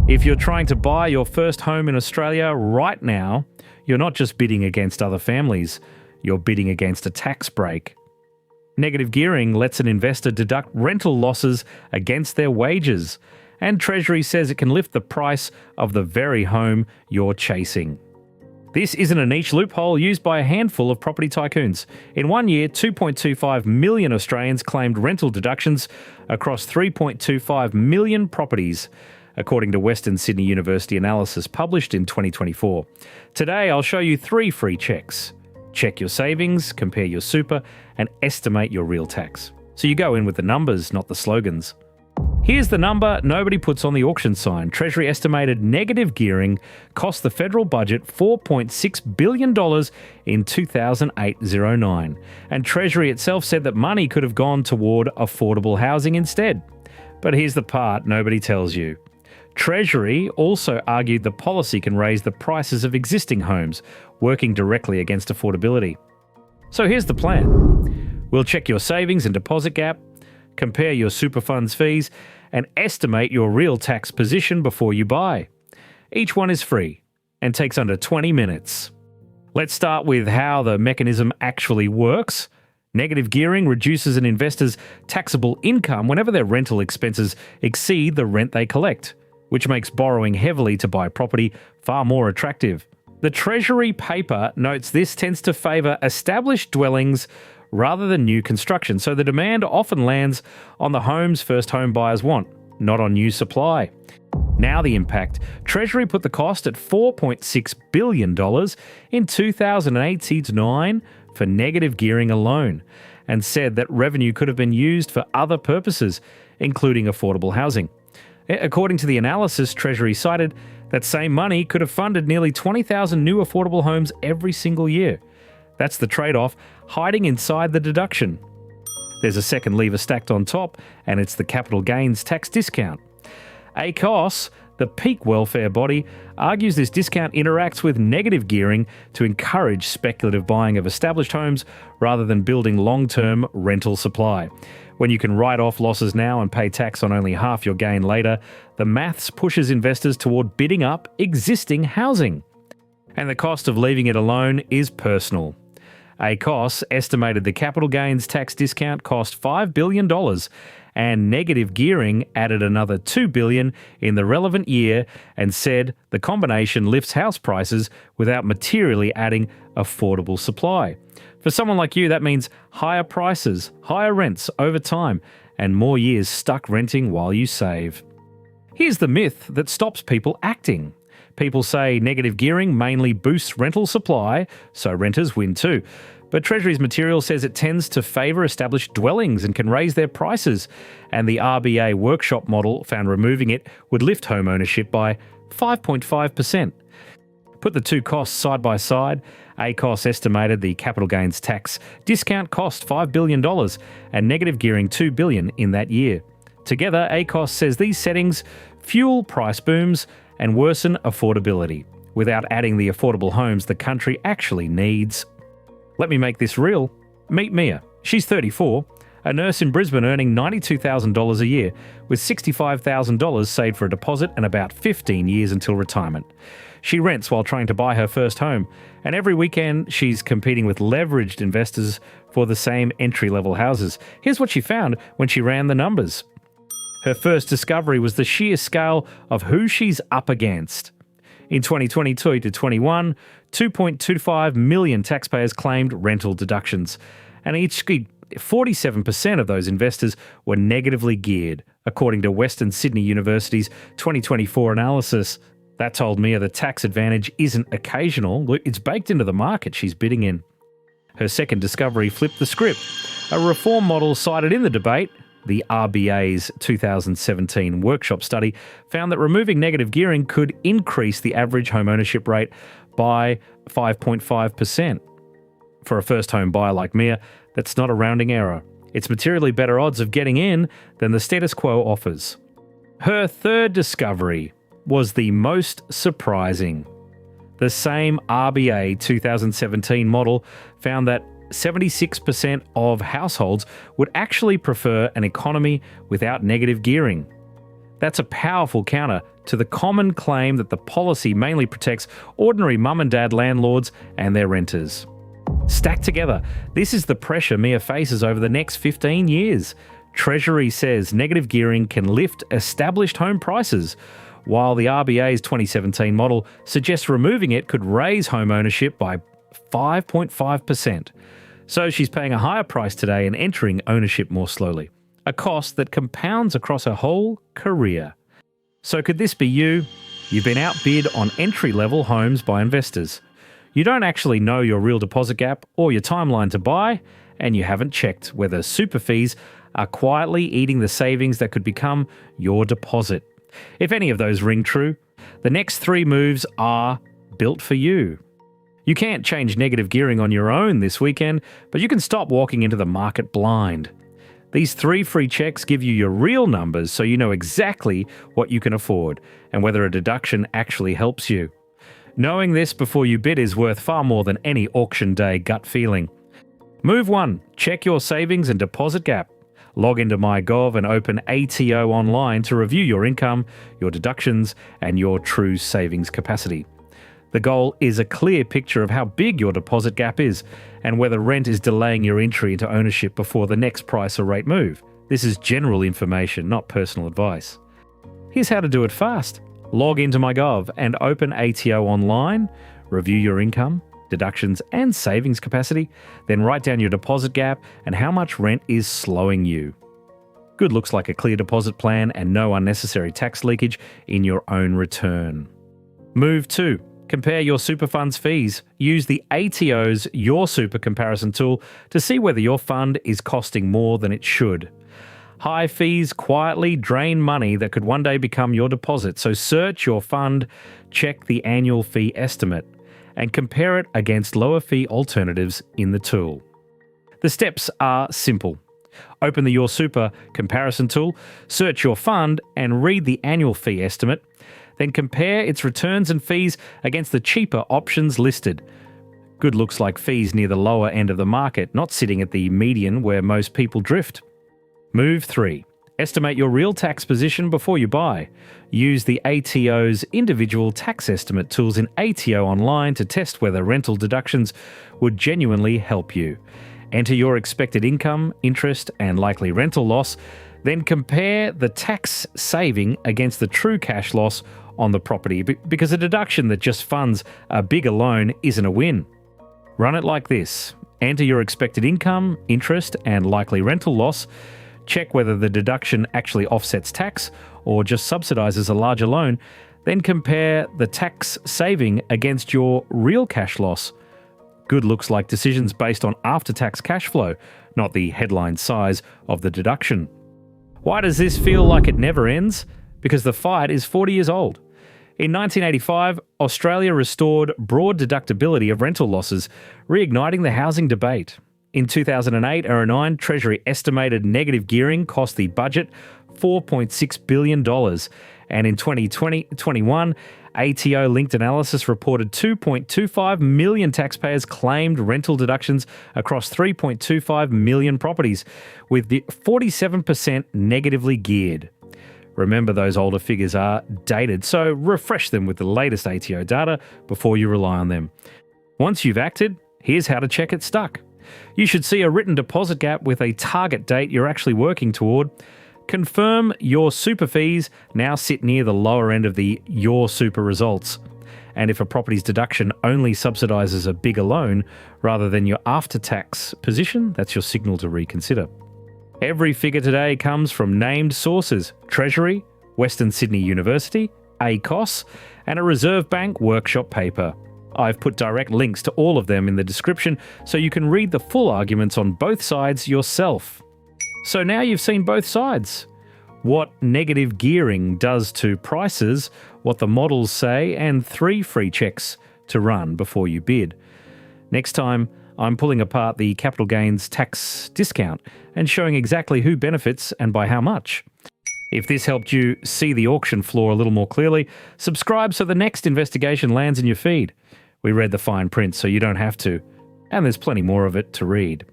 If you're trying to buy your first home in Australia right now, you're not just bidding against other families, you're bidding against a tax break. Negative gearing lets an investor deduct rental losses against their wages, and Treasury says it can lift the price of the very home you're chasing. This isn't a niche loophole used by a handful of property tycoons. In 1 year, 2.25 million Australians claimed rental deductions across 3.25 million properties, according to Western Sydney University analysis published in 2024. Today, I'll show you 3 free checks. Check your savings, compare your super, and estimate your real tax. So you go in with the numbers, not the slogans. Here's the number nobody puts on the auction sign. Treasury estimated negative gearing cost the federal budget $4.6 billion in 2008-09. And Treasury itself said that money could have gone toward affordable housing instead. But here's the part nobody tells you. Treasury also argued the policy can raise the prices of existing homes, working directly against affordability. So here's the plan. We'll check your savings and deposit gap, compare your super funds fees, and estimate your real tax position before you buy. Each one is free and takes under 20 minutes. Let's start with how the mechanism actually works. Negative gearing reduces an investor's taxable income whenever their rental expenses exceed the rent they collect, which makes borrowing heavily to buy property far more attractive. The Treasury paper notes this tends to favour established dwellings rather than new construction, so the demand often lands on the homes first home buyers want, not on new supply. Now the impact. Treasury put the cost at $4.6 billion in 2008-09 for negative gearing alone, and said that revenue could have been used for other purposes, including affordable housing. According to the analysis, Treasury cited that same money could have funded nearly 20,000 new affordable homes every single year. That's the trade-off hiding inside the deduction. There's a second lever stacked on top, and it's the capital gains tax discount. ACOS, the peak welfare body, argues this discount interacts with negative gearing to encourage speculative buying of established homes rather than building long-term rental supply. When you can write off losses now and pay tax on only half your gain later, the maths pushes investors toward bidding up existing housing. And the cost of leaving it alone is personal. ACOS estimated the capital gains tax discount cost $5 billion, and negative gearing added another $2 billion in the relevant year, and said the combination lifts house prices without materially adding affordable supply. For someone like you, that means higher prices, higher rents over time, and more years stuck renting while you save. Here's the myth that stops people acting. People say negative gearing mainly boosts rental supply, so renters win too. But Treasury's material says it tends to favour established dwellings and can raise their prices, and the RBA workshop model found removing it would lift home ownership by 5.5%. Put the two costs side by side. ACOS estimated the capital gains tax discount cost $5 billion and negative gearing $2 billion in that year. Together, ACOS says these settings fuel price booms and worsen affordability without adding the affordable homes the country actually needs. Let me make this real. Meet Mia. She's 34, a nurse in Brisbane earning $92,000 a year, with $65,000 saved for a deposit and about 15 years until retirement. She rents while trying to buy her first home, and every weekend she's competing with leveraged investors for the same entry-level houses. Here's what she found when she ran the numbers. Her first discovery was the sheer scale of who she's up against. In 2022 to 21, 2.25 million taxpayers claimed rental deductions, and each 47% of those investors were negatively geared, according to Western Sydney University's 2024 analysis. That told Mia the tax advantage isn't occasional, it's baked into the market she's bidding in. Her second discovery flipped the script. A reform model cited in the debate, the RBA's 2017 workshop study, found that removing negative gearing could increase the average home ownership rate by 5.5%. For a first home buyer like Mia, that's not a rounding error. It's materially better odds of getting in than the status quo offers. Her third discovery was the most surprising. The same RBA 2017 model found that 76% of households would actually prefer an economy without negative gearing. That's a powerful counter to the common claim that the policy mainly protects ordinary mum and dad landlords and their renters. Stacked together, this is the pressure Mia faces over the next 15 years. Treasury says negative gearing can lift established home prices, while the RBA's 2017 model suggests removing it could raise home ownership by 5.5%. So she's paying a higher price today and entering ownership more slowly, a cost that compounds across her whole career. So could this be you? You've been outbid on entry-level homes by investors. You don't actually know your real deposit gap or your timeline to buy, and you haven't checked whether super fees are quietly eating the savings that could become your deposit. If any of those ring true, the next 3 moves are built for you. You can't change negative gearing on your own this weekend, but you can stop walking into the market blind. These 3 free checks give you your real numbers so you know exactly what you can afford and whether a deduction actually helps you. Knowing this before you bid is worth far more than any auction day gut feeling. Move 1. Check your savings and deposit gap. Log into MyGov and open ATO online to review your income, your deductions, and your true savings capacity. The goal is a clear picture of how big your deposit gap is and whether rent is delaying your entry into ownership before the next price or rate move. This is general information, not personal advice. Here's how to do it fast. Log into MyGov and open ATO online, review your income, deductions and savings capacity, then write down your deposit gap and how much rent is slowing you. Good looks like a clear deposit plan and no unnecessary tax leakage in your own return. Move 2. Compare your super fund's fees. Use the ATO's Your Super comparison tool to see whether your fund is costing more than it should. High fees quietly drain money that could one day become your deposit, so search your fund, check the annual fee estimate, and compare it against lower fee alternatives in the tool. The steps are simple. Open the Your Super comparison tool, search your fund, and read the annual fee estimate. Then compare its returns and fees against the cheaper options listed. Good looks like fees near the lower end of the market, not sitting at the median where most people drift. Move 3. Estimate your real tax position before you buy. Use the ATO's individual tax estimate tools in ATO online to test whether rental deductions would genuinely help you. Enter your expected income, interest, and likely rental loss. Then compare the tax saving against the true cash loss on the property, because a deduction that just funds a bigger loan isn't a win. Run it like this. Enter your expected income, interest, and likely rental loss. Check whether the deduction actually offsets tax or just subsidizes a larger loan. Then compare the tax saving against your real cash loss. Good looks like decisions based on after-tax cash flow, not the headline size of the deduction. Why does this feel like it never ends? Because the fight is 40 years old. In 1985, Australia restored broad deductibility of rental losses, reigniting the housing debate. In 2008-09, Treasury estimated negative gearing cost the budget $4.6 billion. And in 2020-21, ATO-linked analysis reported 2.25 million taxpayers claimed rental deductions across 3.25 million properties, with the 47% negatively geared. Remember, those older figures are dated, so refresh them with the latest ATO data before you rely on them. Once you've acted, here's how to check it stuck. You should see a written deposit gap with a target date you're actually working toward. Confirm your super fees now sit near the lower end of the Your Super results. And if a property's deduction only subsidises a bigger loan rather than your after-tax position, that's your signal to reconsider. Every figure today comes from named sources: Treasury, Western Sydney University, ACOS, and a Reserve Bank workshop paper. I've put direct links to all of them in the description so you can read the full arguments on both sides yourself. So now you've seen both sides. What negative gearing does to prices, what the models say, and 3 free checks to run before you bid. Next time, I'm pulling apart the capital gains tax discount and showing exactly who benefits and by how much. If this helped you see the auction floor a little more clearly, subscribe so the next investigation lands in your feed. We read the fine print so you don't have to, and there's plenty more of it to read.